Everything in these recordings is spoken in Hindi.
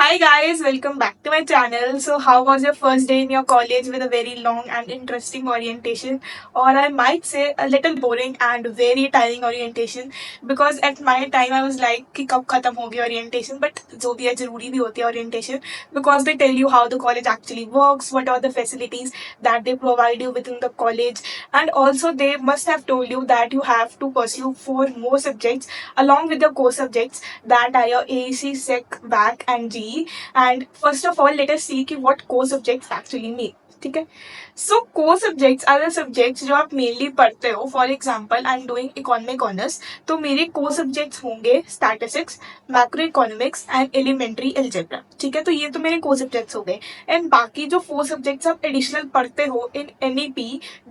Hi guys, welcome back to my channel. So, how was your first day in your college with a very long and interesting orientation, or I might say a little boring and very tiring orientation? Because at my time I was like कि कब खत्म होगी orientation, but जो भी है जरूरी भी होती है orientation because they tell you how the college actually works, what are the facilities that they provide you within the college, and also they must have told you that you have to pursue 4 more subjects along with the core subjects that are your AEC, SEC, BAC, and GE. And first of all, let us see कि what core subjects actually mean. ठीक है. So core subjects are the subjects जो आप मेनली पढ़ते हो. For example I am doing economic honours, तो मेरे कोर सब्जेक्ट्स होंगे statistics, macroeconomics and elementary algebra. ठीक है, तो ये तो मेरे कोर सब्जेक्ट्स हो गए. एंड बाकी जो 4 सब्जेक्ट्स आप एडिशनल पढ़ते हो in NEP,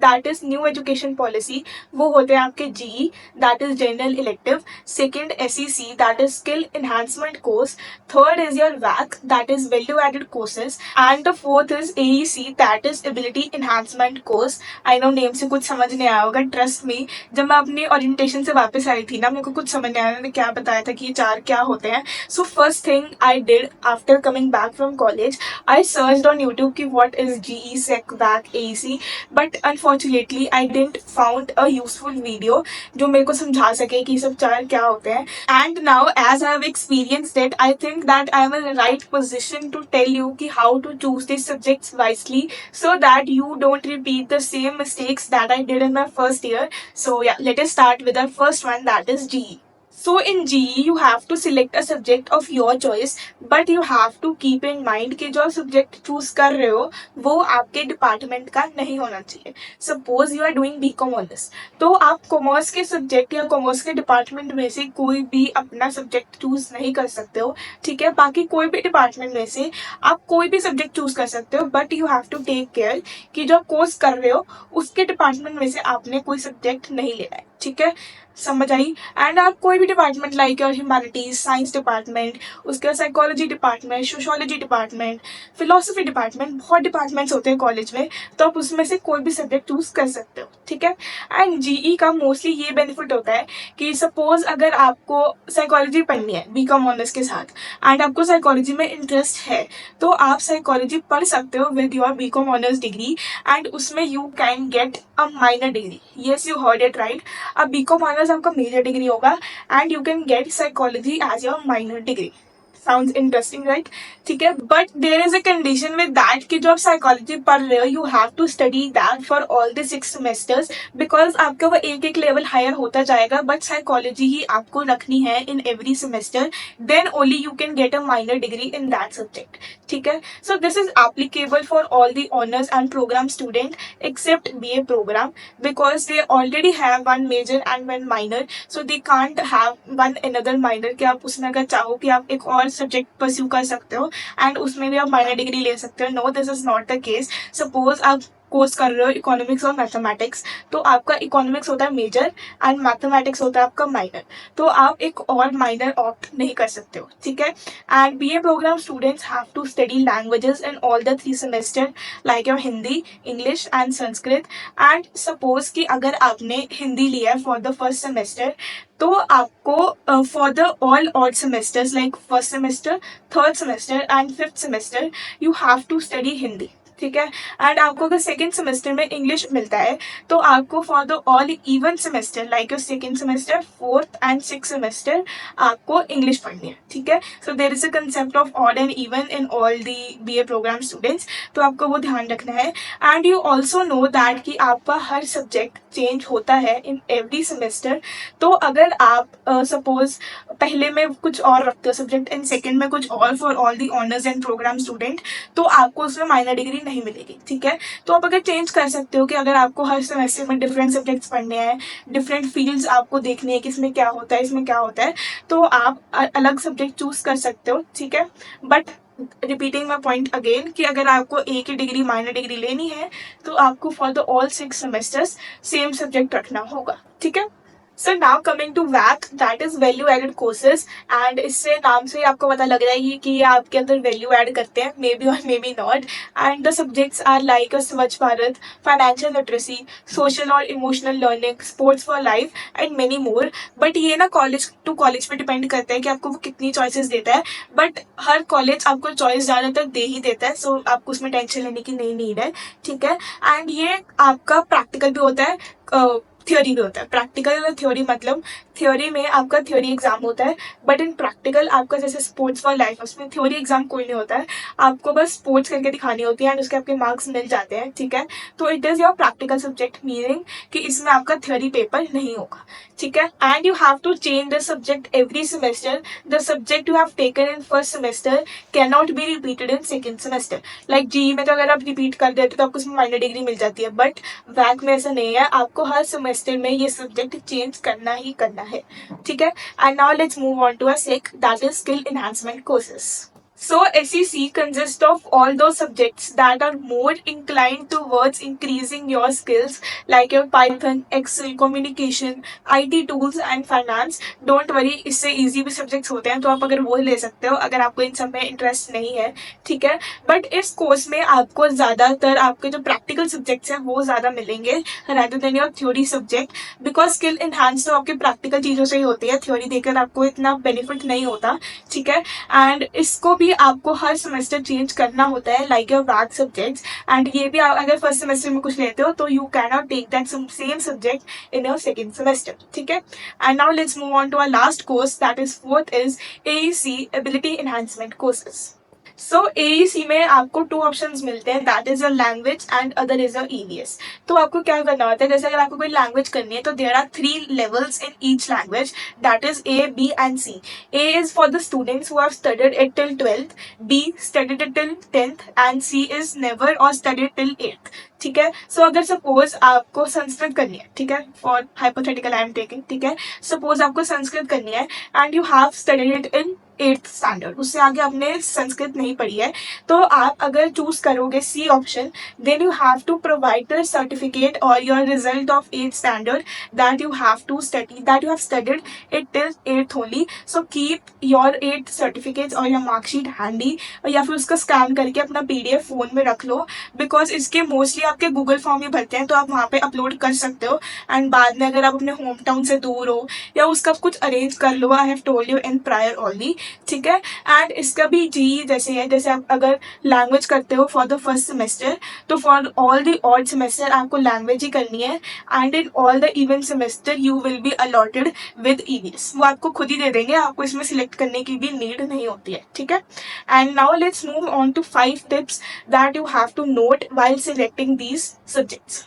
that is new education policy, वो होते हैं आपके GE, that is general elective. Second SEC, that is skill enhancement course. Third is your WAC, that is value added courses. And the fourth is AEC, that is ability enhancement course. I know name से कुछ समझ नहीं आया होगा, ट्रस्ट मी. जब मैं अपनी ओरिएंटेशन से वापस आई थी ना, मेरे को कुछ समझ नहीं आया मैंने क्या बताया था कि ये 4 क्या होते हैं. So first thing I did after coming back from college, I searched on YouTube कि what is GE, SEC, WAC, AEC, but unfortunately I didn't found a useful video जो मेरे को समझा सके कि सब 4 क्या होते हैं. And now as I have experienced it, I think that I am in right position to tell you कि how to choose this subjects wisely so that you don't repeat the same mistakes that I did in my first year. So yeah, let us start with our first one, that is GE. So in GE you have to select a subject of your choice, but you have to keep in mind कि जो subject choose कर रहे हो वो आपके डिपार्टमेंट का नहीं होना चाहिए. Suppose you are doing BCom honours, तो आप कॉमर्स के सब्जेक्ट या कॉमर्स के डिपार्टमेंट में से कोई भी अपना सब्जेक्ट चूज नहीं कर सकते हो. ठीक है, बाकी कोई भी डिपार्टमेंट में से आप कोई भी सब्जेक्ट चूज कर सकते हो, but you have to take care कि जो कोर्स कर रहे हो उसके डिपार्टमेंट में से आपने कोई सब्जेक्ट नहीं लेना है. ठीक है, समझ आई. एंड आप कोई भी department like your humanities, science department, उसके बाद psychology department, sociology department, philosophy department, बहुत डिपार्टमेंट्स होते हैं कॉलेज में, तो आप उसमें से कोई भी सब्जेक्ट चूज कर सकते हो. ठीक है, एंड GE का मोस्टली ये बेनिफिट होता है कि सपोज अगर आपको साइकोलॉजी पढ़नी है BCom ऑनर्स के साथ एंड आपको साइकोलॉजी में इंटरेस्ट है, तो आप साइकोलॉजी पढ़ सकते हो with your BCom honours degree, and उसमें you can get a minor degree. Yes, you heard it right. अब BCom ऑनर्स आपका मेजर डिग्री होगा and you can get psychology as your minor degree. Sounds interesting right. ठीक है, but there is a condition with that कि जो आप साइकोलॉजी पढ़ रहे हो you have to study that for all the 6 semesters, because आपका वो एक एक लेवल हायर होता जाएगा, बट साइकोलॉजी ही आपको रखनी है in every semester. Then only you can get a minor degree in that subject. ठीक है, so this is applicable for all the honours and program student except BA program, because they already have one major and one minor, so they can't have one another minor कि आप उसमें अगर चाहो कि आप एक और सब्जेक्ट परस्यू कर सकते हो एंड उसमें भी आप माइनर डिग्री ले सकते हो. No, this is not the case. Suppose आप कोर्स कर रहे हो इकोनॉमिक्स और मैथमेटिक्स, तो आपका इकोनॉमिक्स होता है मेजर एंड मैथमेटिक्स होता है आपका माइनर, तो आप एक और माइनर ऑप्ट नहीं कर सकते हो. ठीक है, and BA program students have to study languages in all the 3 semester like your Hindi, English and Sanskrit. And suppose कि अगर आपने हिंदी लिया है फॉर द फर्स्ट सेमेस्टर, तो आपको for the all odd semesters like first semester, third semester and fifth semester you have to study Hindi. ठीक है, एंड आपको अगर सेकेंड सेमेस्टर में इंग्लिश मिलता है, तो आपको for the all even semester like your second semester, fourth and six semester आपको इंग्लिश पढ़नी है. ठीक है, so there is a concept of odd and even in all the BA program students, तो आपको वो ध्यान रखना है. And you also know that कि आपका हर सब्जेक्ट चेंज होता है इन एवरी सेमेस्टर. तो अगर आप सपोज पहले में कुछ और रखते हो सब्जेक्ट एंड सेकेंड में कुछ और for all the honours and program student, तो आपको उसमें माइनर डिग्री नहीं मिलेगी. ठीक है, तो आप अगर चेंज कर सकते हो कि अगर आपको हर सेमेस्टर में डिफरेंट सब्जेक्ट्स पढ़ने हैं, डिफरेंट फील्ड्स आपको देखनी है कि इसमें क्या होता है, इसमें क्या होता है, तो आप अलग सब्जेक्ट चूज कर सकते हो. ठीक है, but repeating my point again कि अगर आपको एक ही डिग्री माइनर डिग्री लेनी है, तो आपको for the all 6 semesters same subject रखना होगा. ठीक है, so now coming to VAC, that is value added courses. And इससे नाम से ही आपको पता लग रहा है कि ये आपके अंदर वैल्यू ऐड करते हैं, मे बी और may be not. And the subjects are like Swachh Bharat, financial literacy, social और emotional learning, sports for life and many more. But ये ना कॉलेज टू कॉलेज पे डिपेंड करता है कि आपको वो कितनी चॉइसेस देता है। बट हर कॉलेज आपको चॉइस ज़्यादातर दे ही देता है, सो आपको उसमें टेंशन लेने की नहीं नीड है, ठीक है। एंड ये आपका प्रैक्टिकल भी होता है, थ्योरी भी होता है। प्रैक्टिकल और थ्योरी मतलब थ्योरी में आपका थ्योरी एग्जाम होता है, बट इन प्रैक्टिकल आपका जैसे स्पोर्ट्स फॉर लाइफ, उसमें थ्योरी एग्जाम कोई नहीं होता है, आपको बस स्पोर्ट्स करके दिखानी होती है एंड उसके आपके मार्क्स मिल जाते हैं, ठीक है। तो it is your practical subject, meaning कि इसमें आपका थ्योरी पेपर नहीं होगा, ठीक है। And you have to change the subject every semester. The subject you have taken in first semester can not be repeated in second semester. Like GE में तो अगर आप रिपीट कर देते तो आपको उसमें माइनर डिग्री मिल जाती है, बट वैक में ऐसा नहीं है, आपको हर सेमेस्टर में ये सब्जेक्ट चेंज करना ही करना है, ठीक है। And now let's move on to a SEC, that is skill enhancement courses. So SEC consists of all those subjects that are more inclined towards increasing your skills, like your Python, Excel, communication, IT tools and finance. Don't worry, इससे easy भी subjects होते हैं, तो आप अगर वो ले सकते हो अगर आपको इन सब में इंटरेस्ट नहीं है, ठीक है। बट इस कोर्स में आपको ज़्यादातर आपके जो प्रैक्टिकल सब्जेक्ट्स हैं वो ज़्यादा मिलेंगे rather than your theory subject, because skill enhance तो आपके प्रैक्टिकल चीज़ों से ही होती है, थ्योरी देकर आपको इतना बेनिफिट नहीं होता, ठीक है। एंड इसको भी आपको हर सेमेस्टर चेंज करना होता है, like your back subjects. And ये भी आप अगर फर्स्ट सेमेस्टर में कुछ लेते हो तो you can not take that same subject in your second semester, ठीक है। And now let's move on to our last course, that is fourth is AEC ability enhancement courses. So AEC में आपको 2 ऑप्शंस मिलते हैं, that is your language and other is your EVS. तो आपको क्या करना होता है, जैसे अगर आपको कोई लैंग्वेज करनी है तो there are 3 levels in each language, that is A, B and C. A is for the students who have studied it till 12th, B studied it till 10th and C is never or studied till 8th, ठीक है। सो अगर सपोज आपको संस्कृत करनी है, ठीक है, for hypothetical I am taking, ठीक है, सपोज आपको संस्कृत करनी है and you have studied it in 8th standard, उससे आगे आपने संस्कृत नहीं पढ़ी है, तो आप अगर चूज करोगे C option, then you have to provide the certificate और your result of 8th standard that you have to study, that you have studied it till 8th only. So keep your 8th certificates और योर मार्कशीट हैंडी, या फिर उसका स्कैन करके अपना PDF फोन में रख लो, बिकॉज इसके मोस्टली आपके गूगल फॉर्म ही भरते हैं, तो आप वहाँ पे अपलोड कर सकते हो। एंड बाद में अगर आप अपने होम टाउन से दूर हो या उसका कुछ अरेंज कर लो, I have told you in prior only, ठीक है। एंड इसका भी जी जैसे है, जैसे आप अगर लैंग्वेज करते हो फॉर द फर्स्ट सेमेस्टर, तो for all the odd semester आपको लैंग्वेज ही करनी है, and in all the even semester you will be allotted with EVS. वो आपको खुद ही दे देंगे, आपको इसमें सिलेक्ट करने की भी नीड नहीं होती है, ठीक है। And now let's move on to 5 tips that you have to note while selecting these subjects.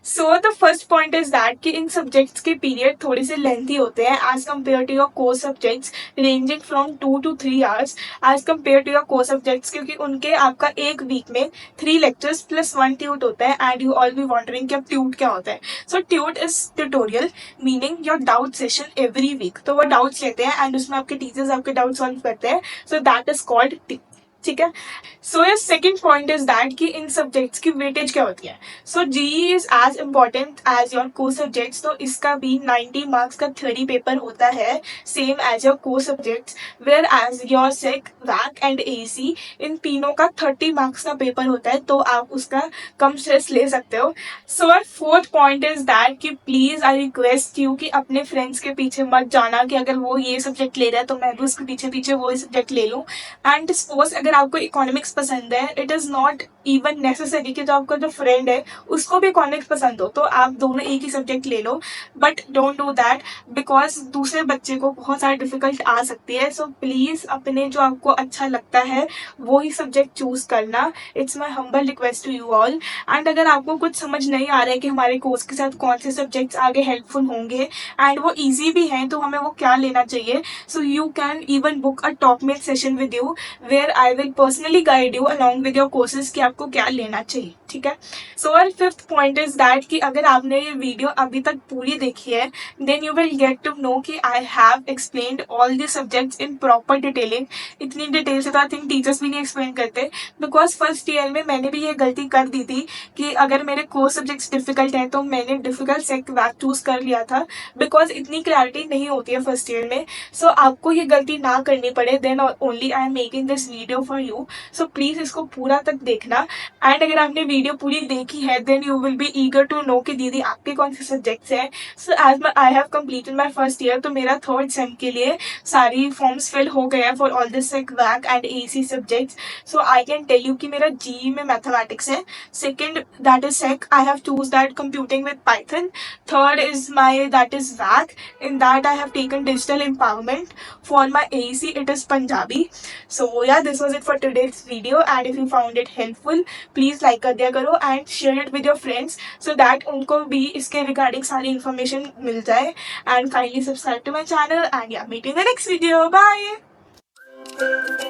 So the first point is that कि इन सब्जेक्ट्स के पीरियड थोड़े से लेंथी होते हैं as compare to your core subjects, ranging from 2 to 3 hours as compare to your core subjects, क्योंकि उनके आपका एक वीक में 3 लेक्चर्स प्लस 1 ट्यूट होता है। And you all be wondering कि अब ट्यूट क्या होता है। So tut is tutorial, meaning your doubt session every week, तो वो डाउट्स लेते हैं एंड उसमें आपके टीचर्स आपके डाउट सॉल्व करते हैं, so that is called tute, ठीक है। So your second point is that कि इन सब्जेक्ट्स की वेटेज क्या होती है। So GE is as important as your core subjects, तो इसका भी 90 मार्क्स का थ्योरी पेपर होता है, same as your core subjects, whereas your SEC, VAC and AEC इन तीनों का 30 मार्क्स का पेपर होता है, तो आप उसका कम स्ट्रेस ले सकते हो। So your fourth point is that कि प्लीज आई रिक्वेस्ट यू कि अपने फ्रेंड्स के पीछे मत जाना कि अगर वो ये सब्जेक्ट ले रहा है तो मैं भी उसके पीछे पीछे वो सब्जेक्ट ले लूँ। एंड सपोज अगर आपको इकोनॉमिक्स पसंद है, it is not even necessary कि जो आपका जो फ्रेंड है उसको भी इकोनॉमिक्स पसंद हो, तो आप दोनों एक ही सब्जेक्ट ले लो, but don't do that because दूसरे बच्चे को बहुत सारी डिफिकल्ट आ सकती है। सो प्लीज अपने जो आपको अच्छा लगता है वो ही सब्जेक्ट चूज करना, it's my humble request to you all. And अगर आपको कुछ समझ नहीं आ रहा है कि हमारे कोर्स के साथ कौन से सब्जेक्ट्स आगे हेल्पफुल होंगे एंड वो ईजी भी हैं, तो हमें वो क्या लेना चाहिए, so you can even book a top mail session with you, where I will personally guide you along with your courses कि आपको क्या लेना चाहिए, ठीक है। सो और फिफ्थ पॉइंट इज दैट कि अगर आपने ये वीडियो अभी तक पूरी देखी है then you will get to know कि I have explained all the subjects in proper detailing. इतनी डिटेल से तो आई थिंक टीचर्स भी नहीं एक्सप्लेन करते, बिकॉज फर्स्ट ईयर में मैंने भी ये गलती कर दी थी कि अगर मेरे कोर सब्जेक्ट्स डिफिकल्ट हैं तो मैंने डिफिकल्ट सेक वैक चूज कर लिया था, बिकॉज इतनी क्लैरिटी नहीं होती है फर्स्ट ईयर में। सो आपको ये गलती ना करनी पड़े then only I am making this video for you. So please इसको पूरा तक देखना। एंड अगर आपने वीडियो पूरी देखी है then you will be eager to know कि दीदी आपके कौन से सब्जेक्ट्स हैं। So as I have completed my first year, तो मेरा थर्ड सेम के लिए सारी फॉर्म्स फिल हो गए हैं for all this SEC VAC and AEC subjects. So I can tell you कि मेरा जी में मैथमेटिक्स है, second that is SEC I have choose that computing with Python, third is my that is VAC, in that I have taken digital empowerment, for my AEC it is Punjabi. So yeah, this was it for today's video, and if you found it helpful please like कर दिया करो and share it with your friends so that उनको भी इसके regarding सारी information मिल जाए, and kindly subscribe to my channel, and yeah, meet you in the next video. Bye.